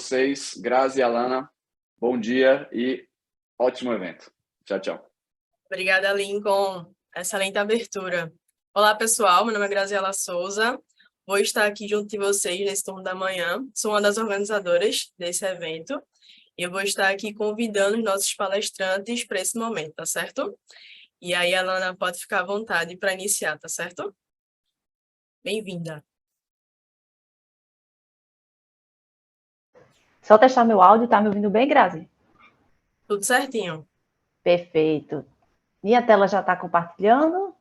vocês. Grazi e Alana, bom dia e ótimo evento. Tchau, tchau. Obrigada, Lincoln. Excelente abertura. Olá, pessoal. Meu nome é Graziela Souza. Vou estar aqui junto de vocês nesse turno da manhã. Sou uma das organizadoras desse evento. E eu vou estar aqui convidando os nossos palestrantes para esse momento, tá certo? E aí, a Alana pode ficar à vontade para iniciar, tá certo? Bem-vinda. Só testar meu áudio, tá me ouvindo bem, Grazi? Tudo certinho. Perfeito. Minha tela já está compartilhando?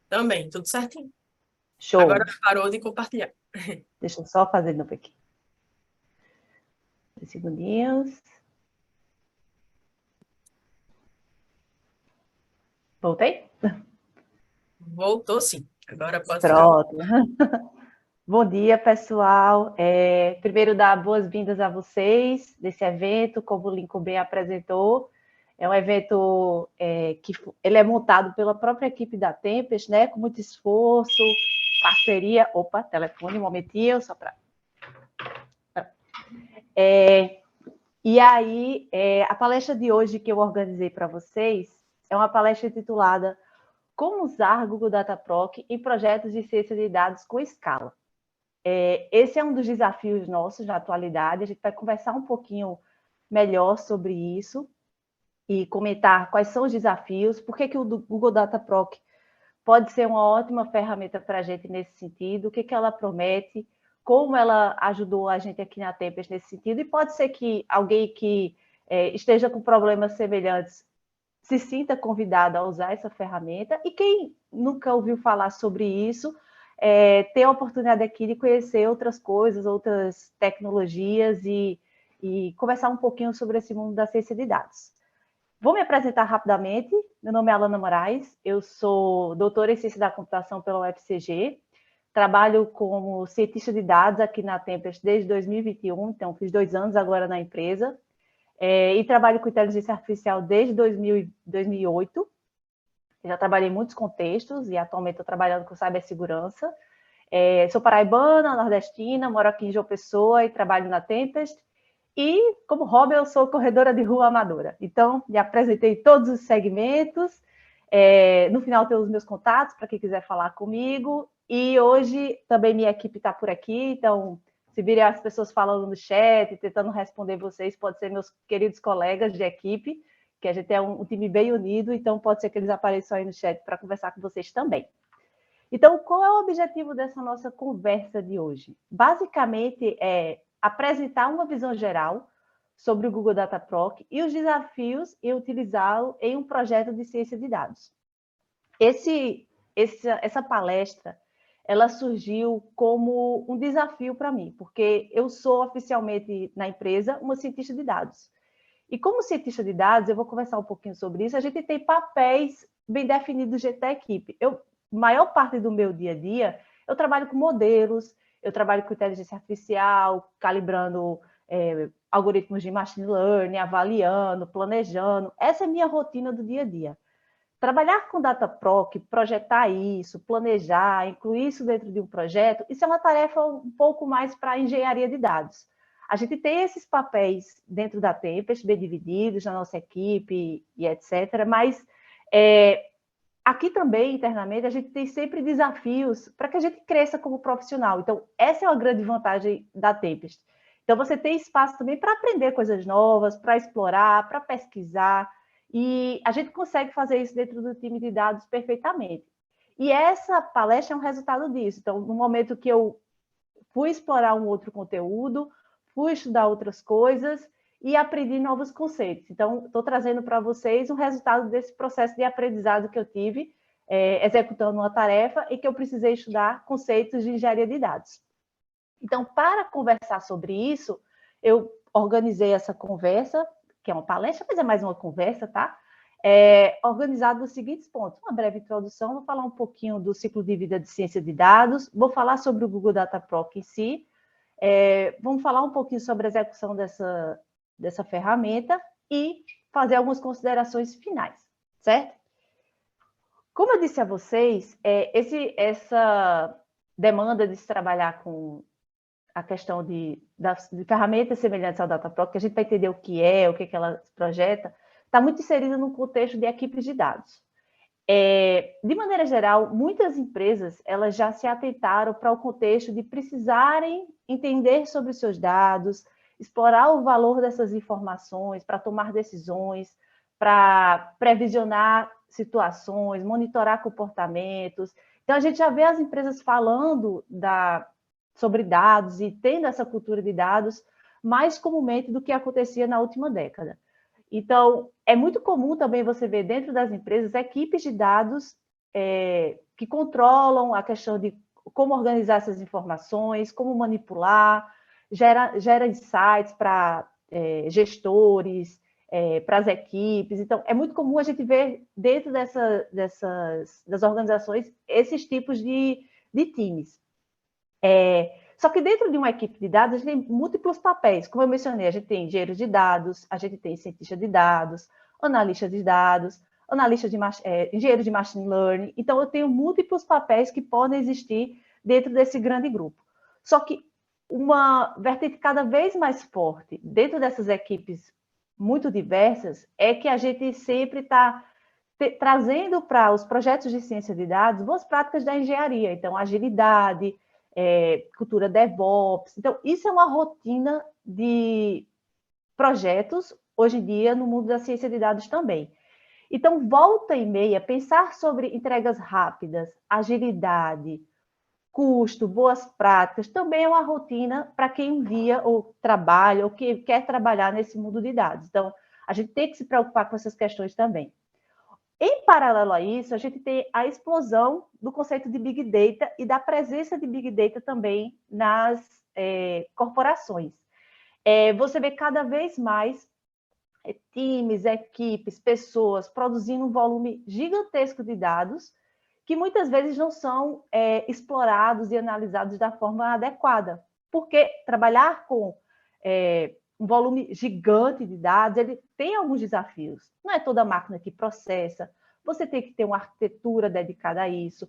Também, tudo certinho. Show. Agora parou de compartilhar. Deixa eu só fazer de novo aqui. 2 segundinhos. Voltei? Voltou, sim. Agora pode Pronto. Bom dia, pessoal. Primeiro, dar boas-vindas a vocês desse evento, como o Lincoln bem apresentou. É um evento que ele é montado pela própria equipe da Tempest, né? Com muito esforço, parceria. Opa, telefone, um momentinho, só para. E aí, a palestra de hoje que eu organizei para vocês é uma palestra intitulada Como usar Google Data Proc em projetos de ciência de dados com escala. Esse é um dos desafios nossos na atualidade. A gente vai conversar um pouquinho melhor sobre isso e comentar quais são os desafios, por que o Google Data Proc pode ser uma ótima ferramenta para a gente nesse sentido, o que ela promete, como ela ajudou a gente aqui na Tempest nesse sentido, e pode ser que alguém que esteja com problemas semelhantes se sinta convidado a usar essa ferramenta, e quem nunca ouviu falar sobre isso, ter a oportunidade aqui de conhecer outras coisas, outras tecnologias e conversar um pouquinho sobre esse mundo da ciência de dados. Vou me apresentar rapidamente. Meu nome é Alana Moraes, eu sou doutora em ciência da computação pela UFCG, trabalho como cientista de dados aqui na Tempest desde 2021, então fiz 2 anos agora na empresa, e trabalho com inteligência artificial desde 2008. Já trabalhei em muitos contextos e atualmente estou trabalhando com cibersegurança. Sou paraibana, nordestina, moro aqui em João Pessoa e trabalho na Tempest. E, como hobby, eu sou corredora de rua amadora. Então, me apresentei em todos os segmentos. No final, tem os meus contatos para quem quiser falar comigo. E hoje, também minha equipe está por aqui. Então, se virem as pessoas falando no chat, tentando responder vocês, pode ser meus queridos colegas de equipe, que a gente é um time bem unido, então pode ser que eles apareçam aí no chat para conversar com vocês também. Então, qual é o objetivo dessa nossa conversa de hoje? Basicamente, é apresentar uma visão geral sobre o Google Data Proc e os desafios em utilizá-lo em um projeto de ciência de dados. Essa palestra, ela surgiu como um desafio para mim, porque eu sou oficialmente na empresa uma cientista de dados. E como cientista de dados, eu vou conversar um pouquinho sobre isso, a gente tem papéis bem definidos dentro da equipe. Maior parte do meu dia a dia, eu trabalho com modelos, eu trabalho com inteligência artificial, calibrando algoritmos de machine learning, avaliando, planejando. Essa é a minha rotina do dia a dia. Trabalhar com Data Proc, projetar isso, planejar, incluir isso dentro de um projeto, isso é uma tarefa um pouco mais para a engenharia de dados. A gente tem esses papéis dentro da Tempest, bem divididos na nossa equipe e etc., mas aqui também, internamente, a gente tem sempre desafios para que a gente cresça como profissional. Então, essa é uma grande vantagem da Tempest. Então, você tem espaço também para aprender coisas novas, para explorar, para pesquisar, e a gente consegue fazer isso dentro do time de dados perfeitamente. E essa palestra é um resultado disso. Então, no momento que eu fui explorar um outro conteúdo, fui estudar outras coisas e aprendi novos conceitos. Então, estou trazendo para vocês um resultado desse processo de aprendizado que eu tive, executando uma tarefa e que eu precisei estudar conceitos de engenharia de dados. Então, para conversar sobre isso, eu organizei essa conversa, que é uma palestra, mas é mais uma conversa, tá? Organizado nos seguintes pontos. Uma breve introdução, vou falar um pouquinho do ciclo de vida de ciência de dados, vou falar sobre o Google Data Proc em si, vamos falar um pouquinho sobre a execução dessa ferramenta e fazer algumas considerações finais, certo? Como eu disse a vocês, essa demanda de se trabalhar com a questão de ferramentas semelhantes ao DataProc, que a gente vai entender o que é ela projeta, está muito inserida no contexto de equipes de dados. De maneira geral, muitas empresas elas já se atentaram para o contexto de precisarem entender sobre os seus dados, explorar o valor dessas informações para tomar decisões, para previsionar situações, monitorar comportamentos. Então, a gente já vê as empresas falando sobre dados e tendo essa cultura de dados mais comumente do que acontecia na última década. Então, é muito comum também você ver dentro das empresas equipes de dados que controlam a questão de como organizar essas informações, como manipular, gera insights para gestores, para as equipes. Então, é muito comum a gente ver dentro das organizações esses tipos de times. Só que dentro de uma equipe de dados, a gente tem múltiplos papéis. Como eu mencionei, a gente tem engenheiro de dados, a gente tem cientista de dados, analista de dados, engenheiro de machine learning. Então, eu tenho múltiplos papéis que podem existir dentro desse grande grupo. Só que uma vertente cada vez mais forte dentro dessas equipes muito diversas é que a gente sempre está trazendo para os projetos de ciência de dados boas práticas da engenharia. Então, agilidade, cultura DevOps. Então, isso é uma rotina de projetos, hoje em dia, no mundo da ciência de dados também. Então, volta e meia, pensar sobre entregas rápidas, agilidade, custo, boas práticas, também é uma rotina para quem envia ou trabalha, ou que quer trabalhar nesse mundo de dados. Então, a gente tem que se preocupar com essas questões também. Em paralelo a isso, a gente tem a explosão do conceito de Big Data e da presença de Big Data também nas corporações. Você vê cada vez mais times, equipes, pessoas produzindo um volume gigantesco de dados que muitas vezes não são explorados e analisados da forma adequada. Porque trabalhar com um volume gigante de dados, ele tem alguns desafios. Não é toda máquina que processa, você tem que ter uma arquitetura dedicada a isso,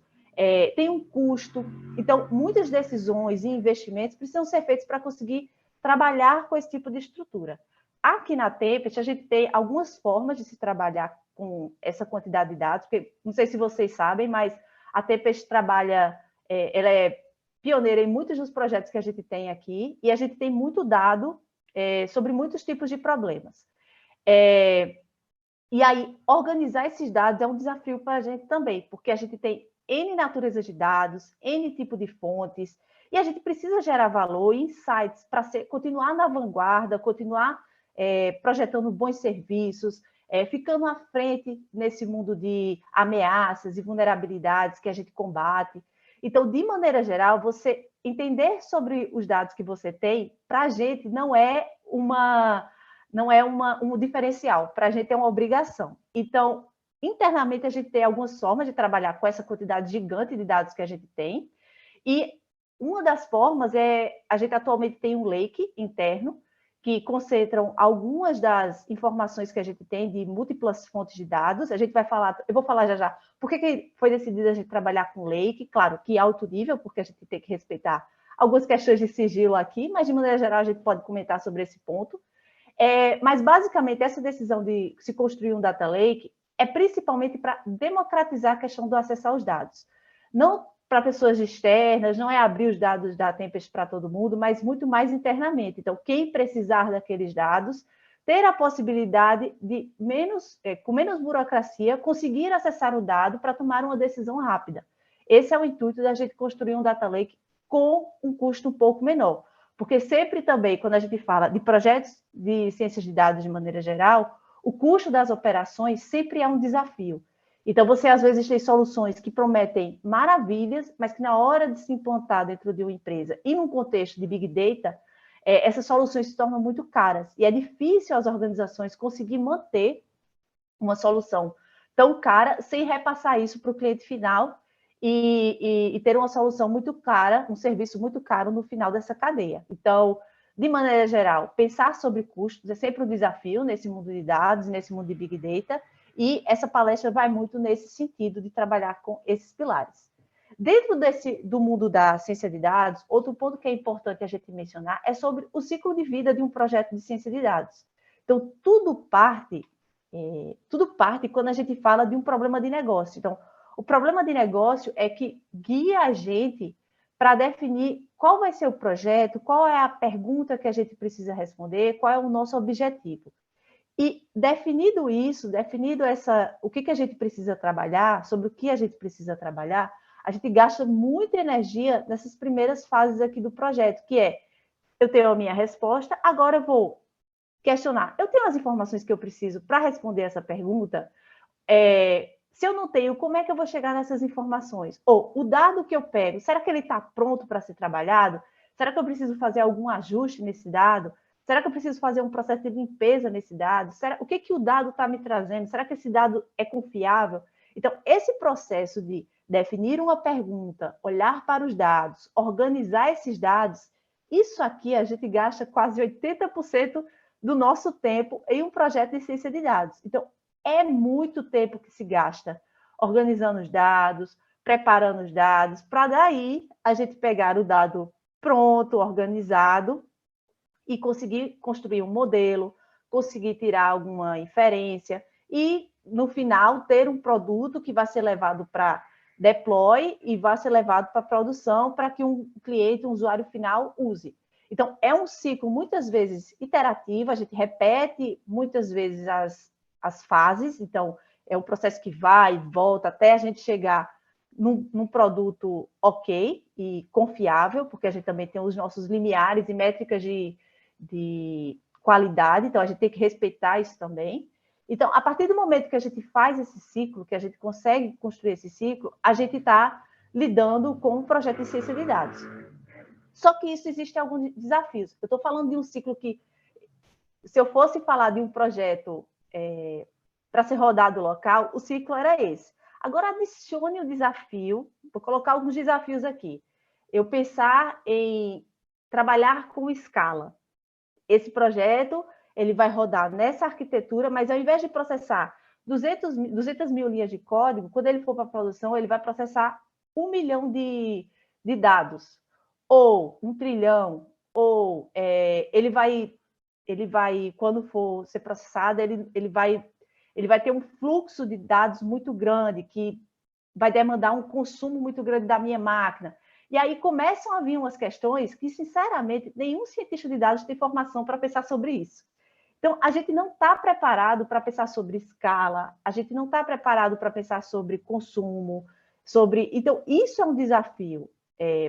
tem um custo. Então, muitas decisões e investimentos precisam ser feitos para conseguir trabalhar com esse tipo de estrutura. Aqui na Tempest, a gente tem algumas formas de se trabalhar com essa quantidade de dados, porque não sei se vocês sabem, mas a Tempest trabalha, ela é pioneira em muitos dos projetos que a gente tem aqui, e a gente tem muito dado sobre muitos tipos de problemas. E aí, organizar esses dados é um desafio para a gente também, porque a gente tem N naturezas de dados, N tipo de fontes, e a gente precisa gerar valor e insights para continuar na vanguarda, continuar projetando bons serviços, ficando à frente nesse mundo de ameaças e vulnerabilidades que a gente combate. Então, de maneira geral, você entender sobre os dados que você tem, para a gente, não é um diferencial, para a gente é uma obrigação. Então, internamente, a gente tem algumas formas de trabalhar com essa quantidade gigante de dados que a gente tem, e uma das formas a gente atualmente tem um lake interno, que concentram algumas das informações que a gente tem de múltiplas fontes de dados. A gente vai falar, eu vou falar já, por que foi decidido a gente trabalhar com lake, claro, que alto nível, porque a gente tem que respeitar algumas questões de sigilo aqui, mas de maneira geral a gente pode comentar sobre esse ponto. Mas basicamente essa decisão de se construir um data lake é principalmente para democratizar a questão do acesso aos dados. Não para pessoas externas, não é abrir os dados da Tempest para todo mundo, mas muito mais internamente. Então, quem precisar daqueles dados, ter a possibilidade de, com menos burocracia, conseguir acessar o dado para tomar uma decisão rápida. Esse é o intuito da gente construir um data lake com um custo um pouco menor. Porque sempre também, quando a gente fala de projetos de ciências de dados de maneira geral, o custo das operações sempre é um desafio. Então, você às vezes tem soluções que prometem maravilhas, mas que na hora de se implantar dentro de uma empresa e num contexto de Big Data, essas soluções se tornam muito caras. E é difícil as organizações conseguir manter uma solução tão cara sem repassar isso para o cliente final e ter uma solução muito cara, um serviço muito caro no final dessa cadeia. Então, de maneira geral, pensar sobre custos é sempre um desafio nesse mundo de dados, nesse mundo de Big Data, e essa palestra vai muito nesse sentido de trabalhar com esses pilares. Dentro do mundo da ciência de dados, outro ponto que é importante a gente mencionar é sobre o ciclo de vida de um projeto de ciência de dados. Então, tudo parte quando a gente fala de um problema de negócio. Então, o problema de negócio é que guia a gente para definir qual vai ser o projeto, qual é a pergunta que a gente precisa responder, qual é o nosso objetivo. E definido isso, o que a gente precisa trabalhar, sobre o que a gente precisa trabalhar, a gente gasta muita energia nessas primeiras fases aqui do projeto, que é, eu tenho a minha resposta, agora eu vou questionar, eu tenho as informações que eu preciso para responder essa pergunta? Se eu não tenho, como é que eu vou chegar nessas informações? Ou o dado que eu pego, será que ele está pronto para ser trabalhado? Será que eu preciso fazer algum ajuste nesse dado? Será que eu preciso fazer um processo de limpeza nesse dado? O que o dado está me trazendo? Será que esse dado é confiável? Então, esse processo de definir uma pergunta, olhar para os dados, organizar esses dados, isso aqui a gente gasta quase 80% do nosso tempo em um projeto de ciência de dados. Então, é muito tempo que se gasta organizando os dados, preparando os dados, para daí a gente pegar o dado pronto, organizado, e conseguir construir um modelo, conseguir tirar alguma inferência e, no final, ter um produto que vai ser levado para deploy e vai ser levado para produção para que um cliente, um usuário final, use. Então, é um ciclo, muitas vezes, iterativo, a gente repete muitas vezes as fases, então, é um processo que vai e volta até a gente chegar num produto ok e confiável, porque a gente também tem os nossos limiares e métricas de qualidade, então a gente tem que respeitar isso também. Então, a partir do momento que a gente faz esse ciclo, que a gente consegue construir esse ciclo, a gente está lidando com um projeto de ciência de dados. Só que isso existe alguns desafios. Eu estou falando de um ciclo que, se eu fosse falar de um projeto para ser rodado local, o ciclo era esse. Agora, adicione o desafio, vou colocar alguns desafios aqui. Eu pensar em trabalhar com escala. Esse projeto ele vai rodar nessa arquitetura, mas ao invés de processar 200 mil linhas de código, quando ele for para a produção, ele vai processar 1 milhão de dados, ou 1 trilhão, ou ele vai, quando for ser processado, ele vai ter um fluxo de dados muito grande, que vai demandar um consumo muito grande da minha máquina. E aí começam a vir umas questões que, sinceramente, nenhum cientista de dados tem formação para pensar sobre isso. Então, a gente não está preparado para pensar sobre escala, a gente não está preparado para pensar sobre consumo, Então, isso é um desafio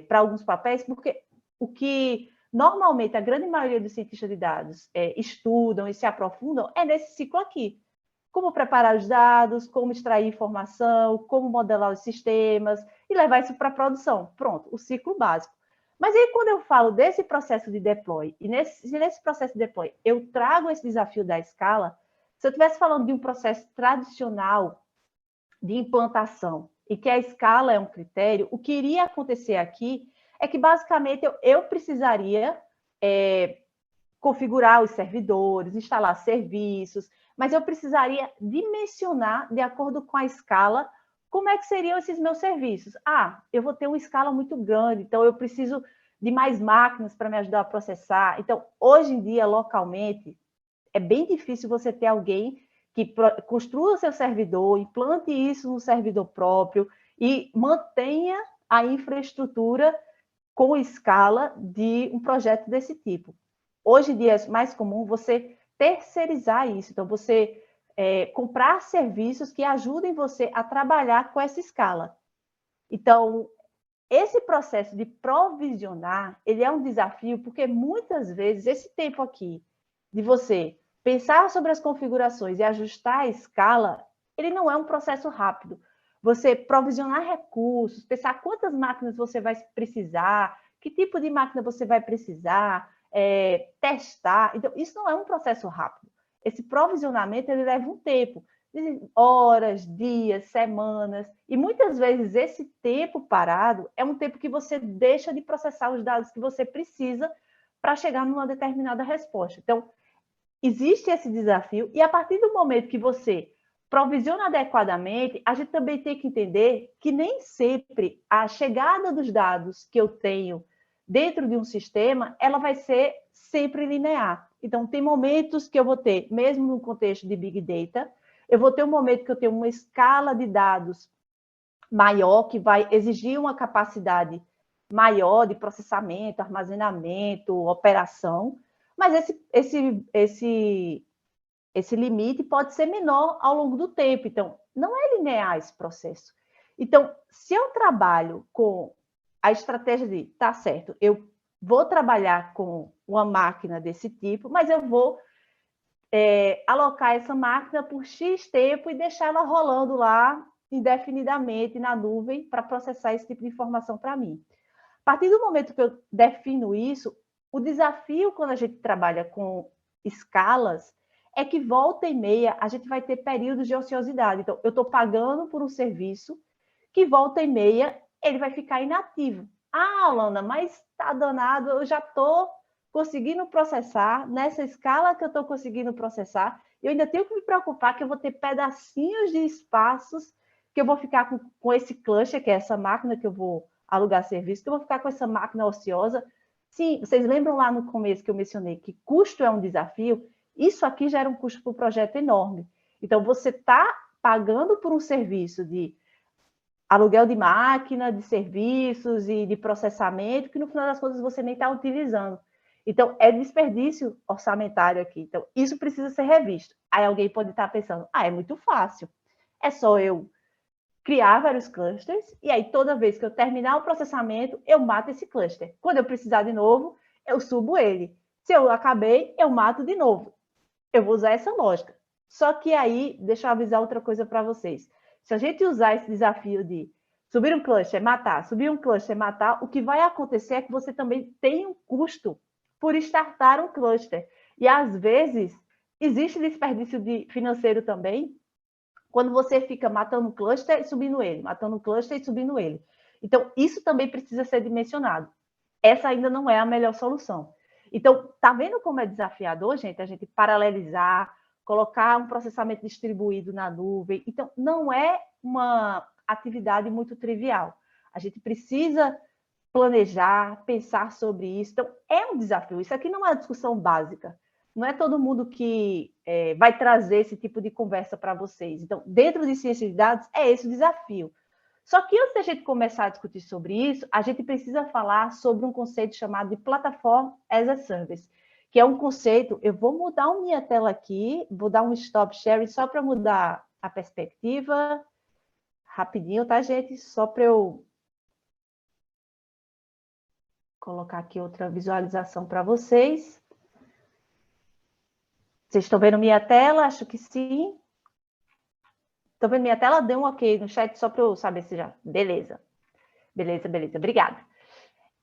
para alguns papéis, porque o que normalmente a grande maioria dos cientistas de dados estudam e se aprofundam é nesse ciclo aqui. Como preparar os dados, como extrair informação, como modelar os sistemas e levar isso para a produção. Pronto, o ciclo básico. Mas aí, quando eu falo desse processo de deploy, e nesse processo de deploy eu trago esse desafio da escala, se eu estivesse falando de um processo tradicional de implantação e que a escala é um critério, o que iria acontecer aqui é que, basicamente, eu precisaria configurar os servidores, instalar serviços, mas eu precisaria dimensionar, de acordo com a escala, como é que seriam esses meus serviços. Eu vou ter uma escala muito grande, então eu preciso de mais máquinas para me ajudar a processar. Então, hoje em dia, localmente, é bem difícil você ter alguém que construa o seu servidor, implante isso no servidor próprio e mantenha a infraestrutura com escala de um projeto desse tipo. Hoje em dia é mais comum você terceirizar isso. Então, você comprar serviços que ajudem você a trabalhar com essa escala. Então, esse processo de provisionar, ele é um desafio, porque muitas vezes esse tempo aqui de você pensar sobre as configurações e ajustar a escala, ele não é um processo rápido. Você provisionar recursos, pensar quantas máquinas você vai precisar, que tipo de máquina você vai precisar, testar. Então, isso não é um processo rápido. Esse provisionamento ele leva um tempo, horas, dias, semanas, e muitas vezes esse tempo parado é um tempo que você deixa de processar os dados que você precisa para chegar numa determinada resposta. Então, existe esse desafio, e a partir do momento que você provisiona adequadamente, a gente também tem que entender que nem sempre a chegada dos dados que eu tenho dentro de um sistema, ela vai ser sempre linear. Então, tem momentos que eu vou ter, mesmo no contexto de Big Data, eu vou ter um momento que eu tenho uma escala de dados maior, que vai exigir uma capacidade maior de processamento, armazenamento, operação, mas esse limite pode ser menor ao longo do tempo. Então, não é linear esse processo. Então, se eu trabalho com a estratégia de, tá certo, eu vou trabalhar com uma máquina desse tipo, mas eu vou alocar essa máquina por X tempo e deixar ela rolando lá indefinidamente na nuvem para processar esse tipo de informação para mim. A partir do momento que eu defino isso, o desafio quando a gente trabalha com escalas é que volta e meia a gente vai ter períodos de ociosidade. Então, eu estou pagando por um serviço que volta e meia ele vai ficar inativo. Ah, Alana, mas está danado, eu já estou conseguindo processar, nessa escala que eu estou conseguindo processar, eu ainda tenho que me preocupar que eu vou ter pedacinhos de espaços que eu vou ficar com esse cluster, que é essa máquina que eu vou alugar serviço, que eu vou ficar com essa máquina ociosa. Sim, vocês lembram lá no começo que eu mencionei que custo é um desafio? Isso aqui gera um custo para o projeto enorme. Então, você está pagando por um serviço de aluguel de máquina, de serviços e de processamento, que no final das contas você nem está utilizando. Então, é desperdício orçamentário aqui. Então, isso precisa ser revisto. Aí alguém pode estar pensando, é muito fácil. É só eu criar vários clusters, e aí toda vez que eu terminar o processamento, eu mato esse cluster. Quando eu precisar de novo, eu subo ele. Se eu acabei, eu mato de novo. Eu vou usar essa lógica. Só que aí, deixa eu avisar outra coisa para vocês. Se a gente usar esse desafio de subir um cluster, matar, subir um cluster, matar, o que vai acontecer é que você também tem um custo por startar um cluster. E, às vezes, existe desperdício financeiro também, quando você fica matando um cluster e subindo ele, matando um cluster e subindo ele. Então, isso também precisa ser dimensionado. Essa ainda não é a melhor solução. Então, tá vendo como é desafiador, gente, a gente paralelizar, colocar um processamento distribuído na nuvem. Então, não é uma atividade muito trivial. A gente precisa planejar, pensar sobre isso. Então, é um desafio. Isso aqui não é uma discussão básica. Não é todo mundo que vai trazer esse tipo de conversa para vocês. Então, dentro de ciência de dados, é esse o desafio. Só que antes da gente começar a discutir sobre isso, a gente precisa falar sobre um conceito chamado de Platform as a Service, que é um conceito... Eu vou mudar a minha tela aqui, vou dar um stop sharing só para mudar a perspectiva. Rapidinho, tá, gente? Só para eu colocar aqui outra visualização para vocês. Vocês estão vendo minha tela? Acho que sim. Estão vendo minha tela? Dê um ok no chat só para eu saber se já... Beleza. Beleza. Obrigada.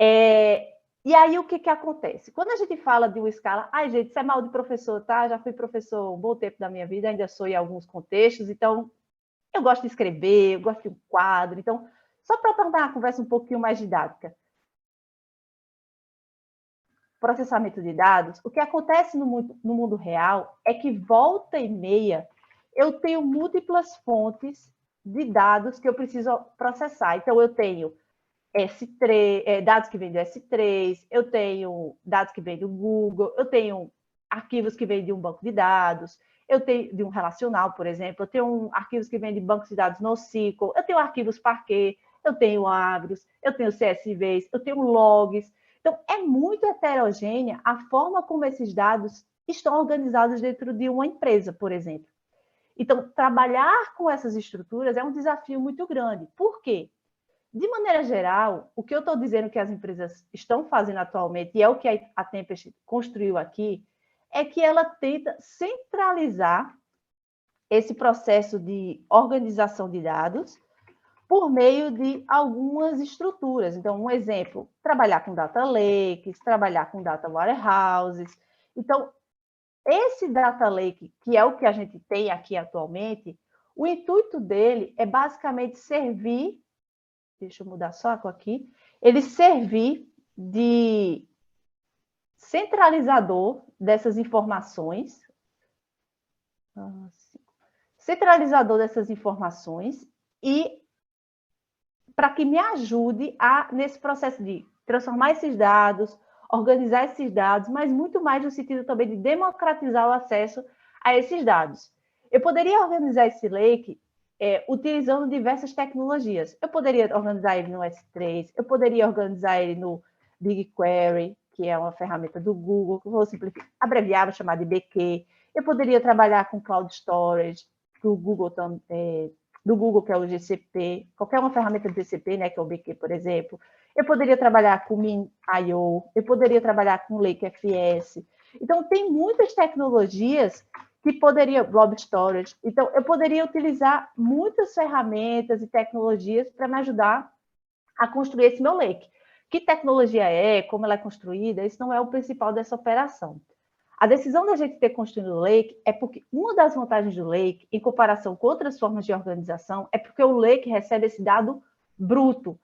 E aí, o que acontece? Quando a gente fala de uma escala... Ai, gente, isso é mal de professor, tá? Já fui professor um bom tempo da minha vida, ainda sou em alguns contextos, então eu gosto de escrever, eu gosto de um quadro. Então, só para tornar a conversa um pouquinho mais didática. Processamento de dados, o que acontece no mundo real é que volta e meia eu tenho múltiplas fontes de dados que eu preciso processar. Então, eu tenho S3, dados que vêm do S3, eu tenho dados que vêm do Google, eu tenho arquivos que vêm de um banco de dados, eu tenho de um relacional, por exemplo, eu tenho arquivos que vêm de bancos de dados NoSQL, eu tenho arquivos Parquet, eu tenho Agros, eu tenho CSVs, eu tenho logs. Então, é muito heterogênea a forma como esses dados estão organizados dentro de uma empresa, por exemplo. Então, trabalhar com essas estruturas é um desafio muito grande. Por quê? De maneira geral, o que eu estou dizendo que as empresas estão fazendo atualmente, e é o que a Tempest construiu aqui, é que ela tenta centralizar esse processo de organização de dados por meio de algumas estruturas. Então, um exemplo, trabalhar com data lakes, trabalhar com data warehouses. Então, esse data lake, que é o que a gente tem aqui atualmente, o intuito dele é basicamente servir, deixa eu mudar só a cor aqui, ele servir de centralizador dessas informações, centralizador dessas informações e para que me ajude nesse processo de transformar esses dados, organizar esses dados, mas muito mais no sentido também de democratizar o acesso a esses dados. Eu poderia organizar esse lake utilizando diversas tecnologias. Eu poderia organizar ele no S3, eu poderia organizar ele no BigQuery, que é uma ferramenta do Google, que eu vou abreviar, vou chamar de BQ. Eu poderia trabalhar com Cloud Storage, do Google, que é o GCP, qualquer uma ferramenta do GCP, né, que é o BQ, por exemplo. Eu poderia trabalhar com Min.io, eu poderia trabalhar com LakeFS. Então, tem muitas tecnologias que poderia, Blob Storage. Então, eu poderia utilizar muitas ferramentas e tecnologias para me ajudar a construir esse meu lake. Que tecnologia é, como ela é construída, isso não é o principal dessa operação. A decisão da gente ter construído o lake é porque uma das vantagens do lake, em comparação com outras formas de organização, é porque o lake recebe esse dado bruto.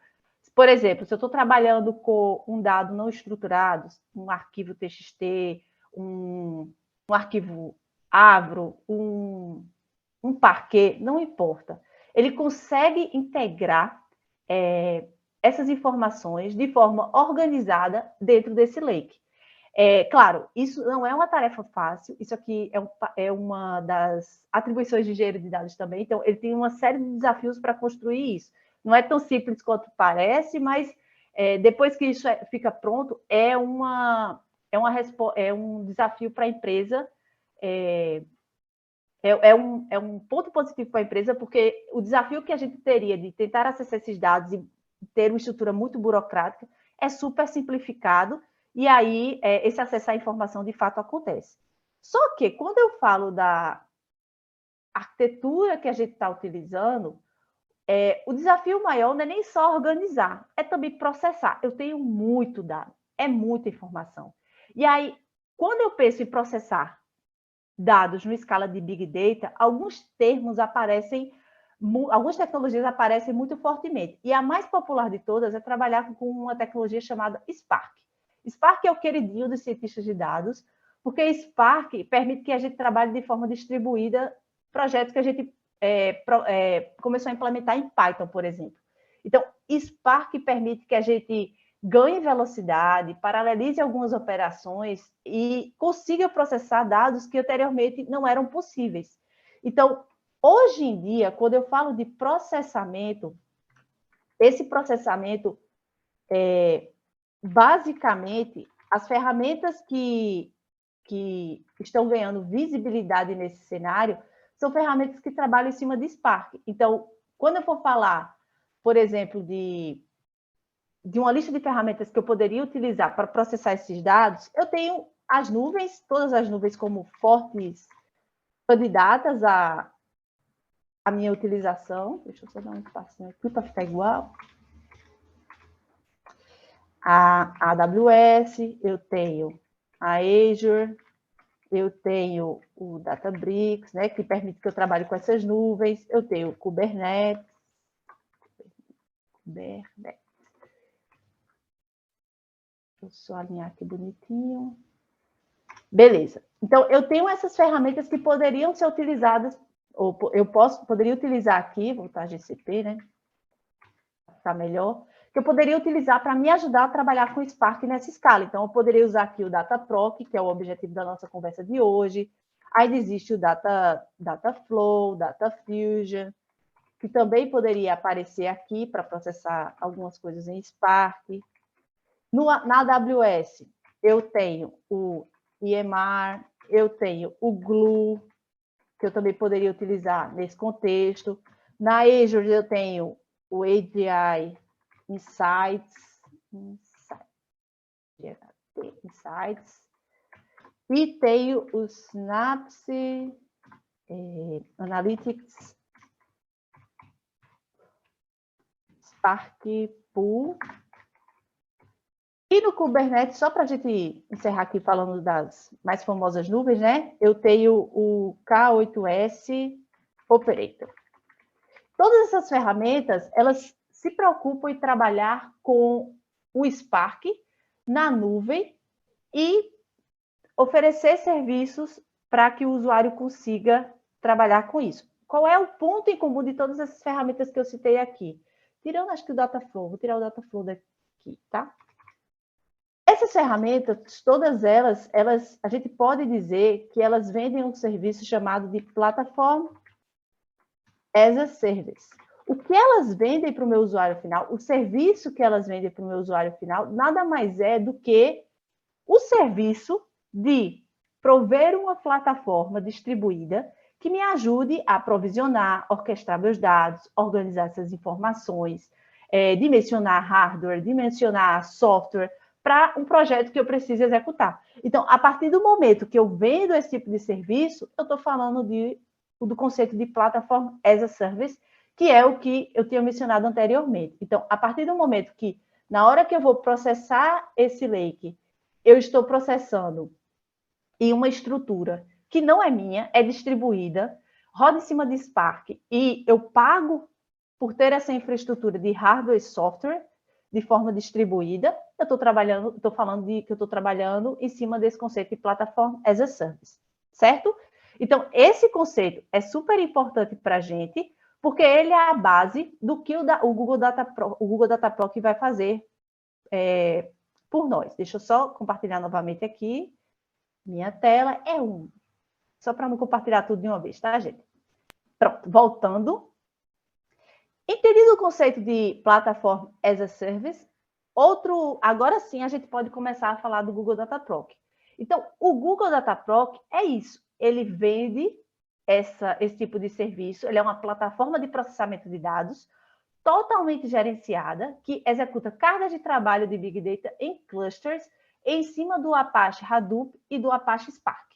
Por exemplo, se eu estou trabalhando com um dado não estruturado, um arquivo TXT, um arquivo Avro, um Parquet, não importa. Ele consegue integrar essas informações de forma organizada dentro desse lake. Claro, isso não é uma tarefa fácil, isso aqui é uma das atribuições de engenheiro de dados também, então ele tem uma série de desafios para construir isso. Não é tão simples quanto parece, mas depois que isso fica pronto, é um desafio para a empresa, é um ponto positivo para a empresa, porque o desafio que a gente teria de tentar acessar esses dados e ter uma estrutura muito burocrática é super simplificado, e aí esse acesso à informação de fato acontece. Só que quando eu falo da arquitetura que a gente está utilizando, o desafio maior não é nem só organizar, é também processar. Eu tenho muito dado, é muita informação. E aí, quando eu penso em processar dados numa escala de Big Data, alguns termos aparecem, algumas tecnologias aparecem muito fortemente. E a mais popular de todas é trabalhar com uma tecnologia chamada Spark. Spark é o queridinho dos cientistas de dados, porque Spark permite que a gente trabalhe de forma distribuída projetos que a gente começou a implementar em Python, por exemplo. Então, Spark permite que a gente ganhe velocidade, paralelize algumas operações e consiga processar dados que anteriormente não eram possíveis. Então, hoje em dia, quando eu falo de processamento, esse processamento, basicamente, as ferramentas que estão ganhando visibilidade nesse cenário são ferramentas que trabalham em cima de Spark. Então, quando eu for falar, por exemplo, de uma lista de ferramentas que eu poderia utilizar para processar esses dados, eu tenho as nuvens, todas as nuvens como fortes candidatas à minha utilização. Deixa eu só dar um espacinho aqui para ficar igual. A AWS, eu tenho a Azure, eu tenho o Databricks, né, que permite que eu trabalhe com essas nuvens, eu tenho o Kubernetes. Deixa eu só alinhar aqui bonitinho. Beleza. Então, eu tenho essas ferramentas que poderiam ser utilizadas, ou poderia utilizar aqui, vou botar GCP, né? Ficar melhor. Que eu poderia utilizar para me ajudar a trabalhar com Spark nessa escala. Então, eu poderia usar aqui o Dataproc, que é o objetivo da nossa conversa de hoje. Aí existe o Dataflow, Datafusion, que também poderia aparecer aqui para processar algumas coisas em Spark. Na AWS, eu tenho o EMR, eu tenho o Glue, que eu também poderia utilizar nesse contexto. Na Azure, eu tenho o AGI Insights, e tenho o Synapse Analytics Spark Pool. E no Kubernetes, só para a gente encerrar aqui falando das mais famosas nuvens, né? Eu tenho o K8S Operator. Todas essas ferramentas, elas se preocupam em trabalhar com o Spark na nuvem e oferecer serviços para que o usuário consiga trabalhar com isso. qual é o ponto em comum de todas essas ferramentas que eu citei aqui? Tirando, acho que o Dataflow, vou tirar o Dataflow daqui, tá? Essas ferramentas, todas elas, a gente pode dizer que elas vendem um serviço chamado de Platform as a Service. O que elas vendem para o meu usuário final, o serviço que elas vendem para o meu usuário final, nada mais é do que o serviço de prover uma plataforma distribuída que me ajude a provisionar, orquestrar meus dados, organizar essas informações, dimensionar hardware, dimensionar software, para um projeto que eu preciso executar. Então, a partir do momento que eu vendo esse tipo de serviço, eu estou falando do conceito de Platform as a Service, que é o que eu tinha mencionado anteriormente. Então, a partir do momento que, na hora que eu vou processar esse lake, eu estou processando em uma estrutura que não é minha, é distribuída, roda em cima de Spark, e eu pago por ter essa infraestrutura de hardware e software de forma distribuída, eu estou falando que eu estou trabalhando em cima desse conceito de Platform as a Service, certo? Então, esse conceito é super importante para a gente, porque ele é a base do que o Google Data Proc vai fazer por nós. Deixa eu só compartilhar novamente aqui. Minha tela é 1. Só para não compartilhar tudo de uma vez, tá, gente? Pronto, voltando. Entendido o conceito de Platform as a Service, agora sim a gente pode começar a falar do Google Data Proc. Então, o Google Data Proc é isso. Ele vende esse tipo de serviço, ele é uma plataforma de processamento de dados totalmente gerenciada, que executa cargas de trabalho de Big Data em clusters em cima do Apache Hadoop e do Apache Spark.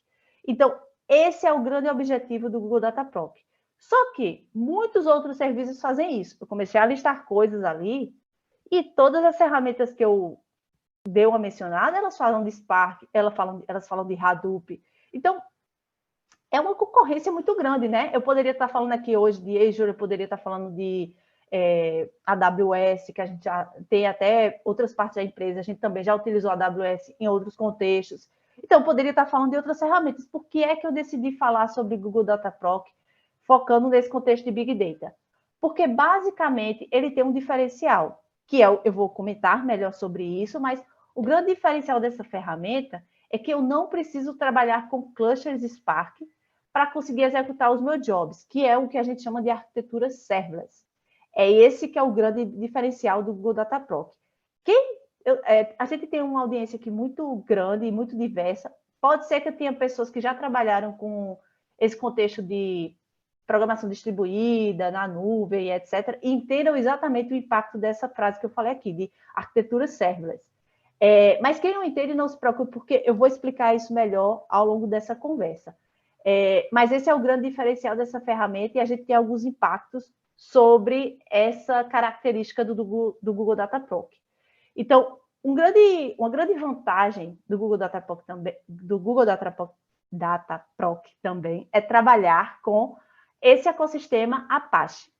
Então, esse é o grande objetivo do Google Data Proc. Só que muitos outros serviços fazem isso. Eu comecei a listar coisas ali e todas as ferramentas que eu dei uma mencionada, elas falam de Spark, elas falam de Hadoop. Então, é uma concorrência muito grande, né? Eu poderia estar falando aqui hoje de Azure, eu poderia estar falando de AWS, que a gente já tem até outras partes da empresa, a gente também já utilizou a AWS em outros contextos. Então, eu poderia estar falando de outras ferramentas. Por que é que eu decidi falar sobre Google Data Proc, focando nesse contexto de Big Data? Porque, basicamente, ele tem um diferencial, que eu vou comentar melhor sobre isso, mas o grande diferencial dessa ferramenta é que eu não preciso trabalhar com clusters Spark para conseguir executar os meus jobs, que é o que a gente chama de arquitetura serverless. É esse que é o grande diferencial do Google Data Proc. A gente tem uma audiência aqui muito grande e muito diversa. Pode ser que eu tenha pessoas que já trabalharam com esse contexto de programação distribuída, na nuvem, etc., e entendam exatamente o impacto dessa frase que eu falei aqui, de arquitetura serverless. Mas quem não entende, não se preocupe, porque eu vou explicar isso melhor ao longo dessa conversa. Mas esse é o grande diferencial dessa ferramenta e a gente tem alguns impactos sobre essa característica do Google Data Proc. Então, uma grande vantagem do Google Data Proc também é trabalhar com esse ecossistema Apache.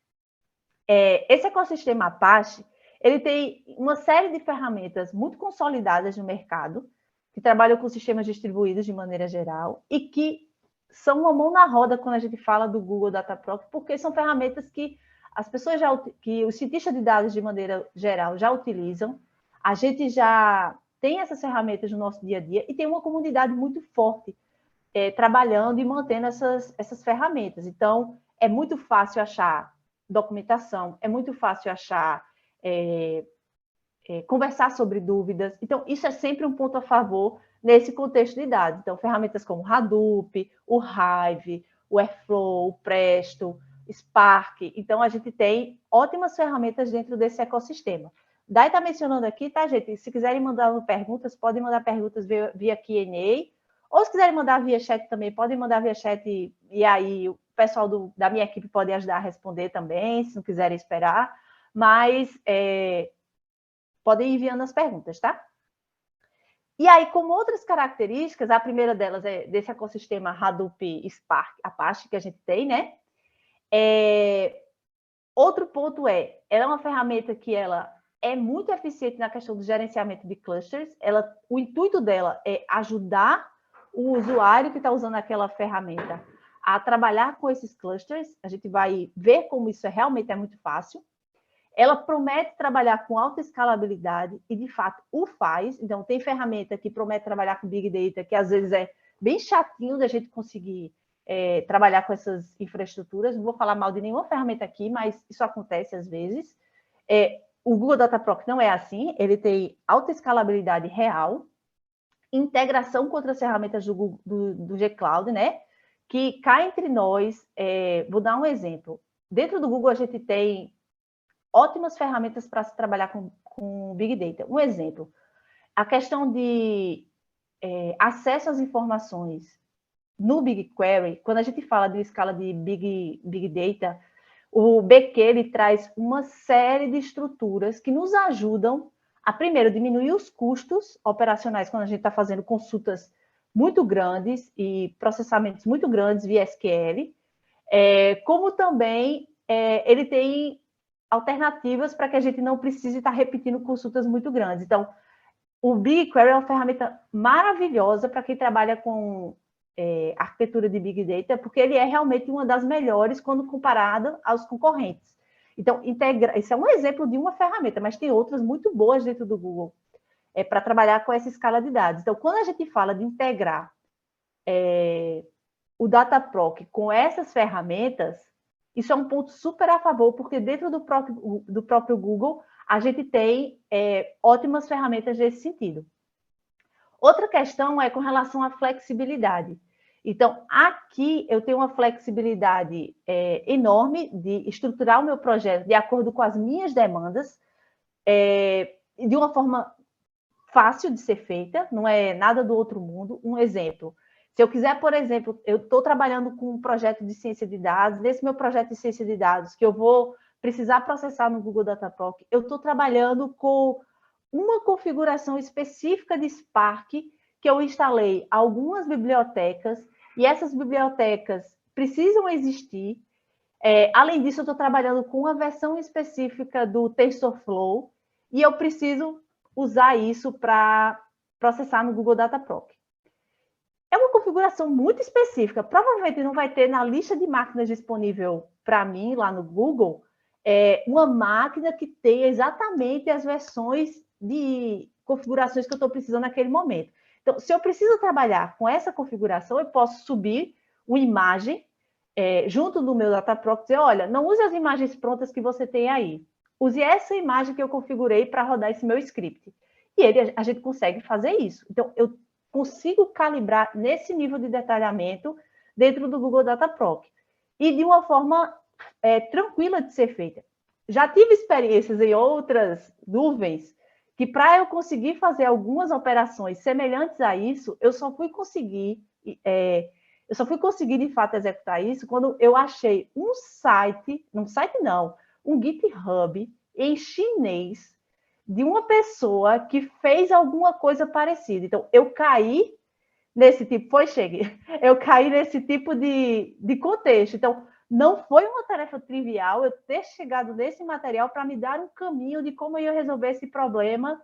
Esse ecossistema Apache, ele tem uma série de ferramentas muito consolidadas no mercado, que trabalham com sistemas distribuídos de maneira geral e que são uma mão na roda quando a gente fala do Google Data Proc, porque são ferramentas que as pessoas que os cientistas de dados de maneira geral já utilizam. A gente já tem essas ferramentas no nosso dia a dia e tem uma comunidade muito forte trabalhando e mantendo essas ferramentas. Então, é muito fácil achar documentação, é muito fácil achar conversar sobre dúvidas. Então, isso é sempre um ponto a favor nesse contexto de dados. Então, ferramentas como Hadoop, o Hive, o Airflow, o Presto, Spark. Então, a gente tem ótimas ferramentas dentro desse ecossistema. Dai está mencionando aqui, tá, gente? Se quiserem mandar perguntas, podem mandar perguntas via Q&A. Ou se quiserem mandar via chat também, podem mandar via chat e aí o pessoal da minha equipe pode ajudar a responder também, se não quiserem esperar. Mas podem ir enviando as perguntas, tá? E aí, como outras características, a primeira delas é desse ecossistema Hadoop, Spark, Apache que a gente tem, né? Outro ponto ela é uma ferramenta que ela é muito eficiente na questão do gerenciamento de clusters. O intuito dela é ajudar o usuário que está usando aquela ferramenta a trabalhar com esses clusters, a gente vai ver como isso realmente é muito fácil. Ela promete trabalhar com alta escalabilidade e, de fato, o faz. Então, tem ferramenta que promete trabalhar com Big Data, que às vezes é bem chatinho da gente conseguir trabalhar com essas infraestruturas. Não vou falar mal de nenhuma ferramenta aqui, mas isso acontece às vezes. O Google Data Proc não é assim, ele tem alta escalabilidade real, integração com outras ferramentas do G-Cloud, né? Que cá entre nós, vou dar um exemplo. Dentro do Google, a gente tem ótimas ferramentas para se trabalhar com Big Data. Um exemplo, a questão de acesso às informações no BigQuery, quando a gente fala de uma escala de Big Data, o BQ ele traz uma série de estruturas que nos ajudam a, primeiro, diminuir os custos operacionais quando a gente está fazendo consultas muito grandes e processamentos muito grandes via SQL, como também ele tem alternativas para que a gente não precise estar repetindo consultas muito grandes. Então, o BigQuery é uma ferramenta maravilhosa para quem trabalha com arquitetura de Big Data, porque ele é realmente uma das melhores quando comparado aos concorrentes. Então, isso é um exemplo de uma ferramenta, mas tem outras muito boas dentro do Google para trabalhar com essa escala de dados. Então, quando a gente fala de integrar o Dataproc com essas ferramentas, isso é um ponto super a favor, porque dentro do próprio Google, a gente tem ótimas ferramentas nesse sentido. Outra questão é com relação à flexibilidade. Então, aqui eu tenho uma flexibilidade enorme de estruturar o meu projeto de acordo com as minhas demandas, de uma forma fácil de ser feita, não é nada do outro mundo. Um exemplo, se eu quiser, por exemplo, eu estou trabalhando com um projeto de ciência de dados, nesse meu projeto de ciência de dados, que eu vou precisar processar no Google Data Proc, eu estou trabalhando com uma configuração específica de Spark, que eu instalei algumas bibliotecas, e essas bibliotecas precisam existir. Além disso, eu estou trabalhando com uma versão específica do TensorFlow, e eu preciso usar isso para processar no Google Data Proc. É uma configuração muito específica, provavelmente não vai ter na lista de máquinas disponível para mim, lá no Google, uma máquina que tenha exatamente as versões de configurações que eu estou precisando naquele momento. Então, se eu preciso trabalhar com essa configuração, eu posso subir uma imagem junto do meu Dataproc e dizer, olha, não use as imagens prontas que você tem aí. Use essa imagem que eu configurei para rodar esse meu script. E a gente consegue fazer isso. Então, eu consigo calibrar nesse nível de detalhamento dentro do Google Data Proc. E de uma forma tranquila de ser feita. Já tive experiências em outras nuvens que, para eu conseguir fazer algumas operações semelhantes a isso, eu só fui conseguir, de fato, executar isso quando eu achei um GitHub em chinês de uma pessoa que fez alguma coisa parecida. Então, eu caí nesse tipo, eu caí nesse tipo de contexto. Então, não foi uma tarefa trivial eu ter chegado nesse material para me dar um caminho de como eu ia resolver esse problema